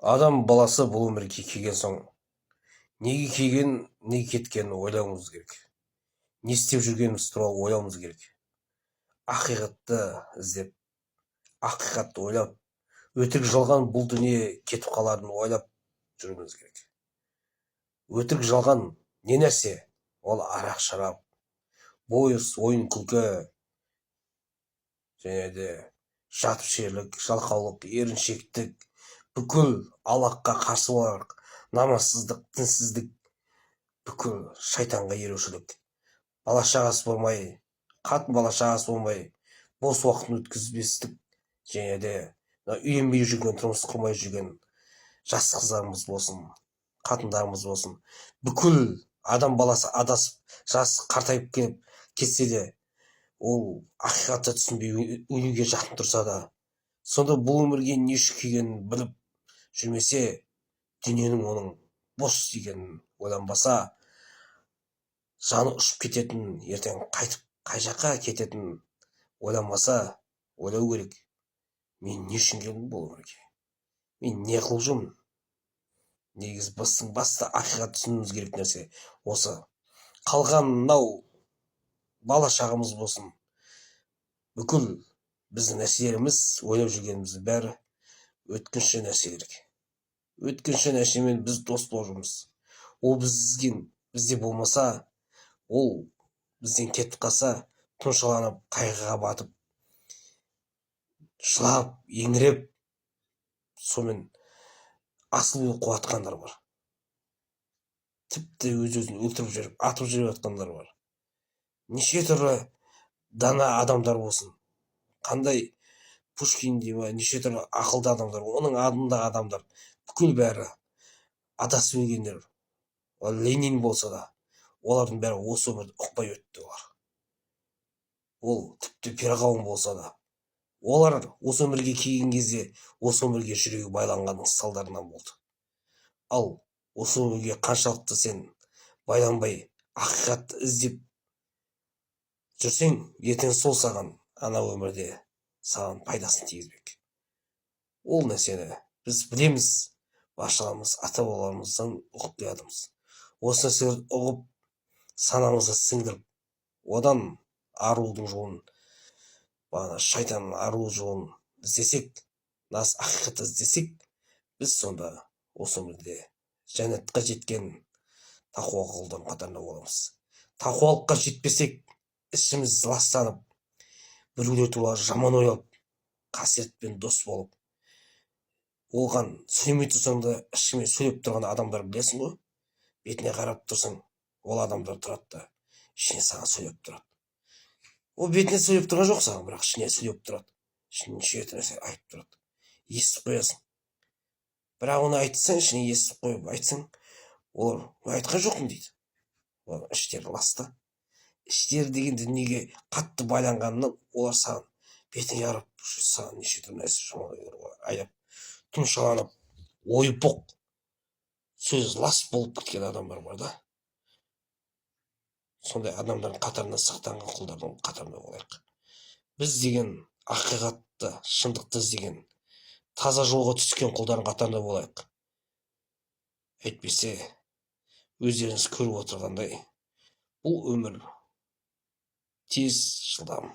Адам баласы бұл өмірге келген соң, неге келген, неге кеткенін ойлауымыз керек. Не істеп жүргеніміз туралы ойлауымыз керек. Ақиқатты іздеп, ақиқатты ойлап, өтірік жалған бұл дүние кетіп қаларын ойлап жүруіміз керек. Өтірік жалған не нәрсе? Ол арақ шарап, бойыс, ойын күлкі, және де жатыпшерлік, жалқаулық, еріншектік, бүкіл Аллахқа қарсы боларлық, намазсыздық, дінсіздік, бүкіл шайтанға ерушілік, бала шағасы болмай, қатын бала шағасы болмай, бос уақытын өткізбестік, және де үйленбей жүрген, тұрмыс құрмай жүрген жас қыздарымыз болсын, қатындарымыз болсын, бүкіл адам баласы адасып, жас қартайып келіп кетсе де, ол ақиқатты түсінбей өлуге жақын тұрса да, сонда бұл өмірге не үшін келгенін біліп жүрмесе, дүниенің оның бос екенін ойланбаса, жаны ұшып кететінін, ертең қайтып қай жаққа кететінін ойланбаса, ойлау керек. Мен не үшін келдім бұл өмірге? Мен не қылып жүрмін? Негізі басты ақиқат түсінуіміз керек нәрсе осы. Қалған мынау бала шағамыз болсын, бүкіл біздің нәрселеріміз, ойлап жүргеніміздің бәрі өткінші нәрселер. Өткінші нәрсемен біз дос болып жүрміз. Ол бізде болмаса, ол бізден кетіп қалса, тұншаланып, қайғыға батып, жылап, еңіреп, сонымен асыл қуатқандар бар. Тіпті өз-өзін өлтіріп жүріп, атып жүріп жатқандар бар. Неше түрлі дана адамдар болсын, қандай Пушкин дейма, неше түрлі ақылды адамдар, оның алдындағы адамдар, бүкіл бәрі адасып өлгендер. Ленин болса да, олардың бәрі осы өмірді ұқпай өтті олар. Ол тіпті перғауын болса да, олар осы өмірге келген кезде, осы өмірге жүрегі байланғанның салдарынан болды. Ал осы өмірге қаншалықты сен байланбай, ақиқатты іздеп жүрсең, ертең сол саған ана өмірде саған пайдасын тигізбек. Ол нәрсені біз білеміз, баршамыз ата-бабаларымыздан ұғып келатырмыз. Осы нәрселерді ұғып, санамызға сіңдіріп, одан арылудың жолын, шайтанның арылу жолын іздесек, ақиқатты іздесек, біз сонда осы өмірде жәннатқа жеткен тақуа құлдардың қатарында боламыз. Тақуалыққа жетпесек, ішіміз ластанып, біреулер туралы жаман ойлап, қасиетпен дос болып, оған сөйлемей тұрсаң да ішімен сөйлеп тұрған адамдар білесің ғой. Бетіне қарап тұрсаң, ол адамдар тұрады да, ішіне саған сөйлеп тұрады. Ол бетіне сөйлеп тұрған жоқ саған, бірақ ішіне сөйлеп тұрады. Ішіне неше нәрсе айтып тұрады. Естіп қоясың. Бірақ оны айтсаң, ішіне естіп қойып айтсаң, олар айтқан жоқпын дейді. Олар іштері ласта. Іштері деген дүниеге қатты байланғаннан, олар саған бетіне қарап, саған неше түрлі нәрсе айтып, тұншаланып, ойпық, сөз лас болып кеткен адамдар бар да. Сондай адамдардың қатарынан сақтанған құлдардың қатарында болайық. Біз деген ақиқатты, шындықты іздеген, таза жолға түскен құлдардың қатарында болайық. Әйтпесе, өздеріңіз көріп отырғандай, бұл өмір тез, жылдам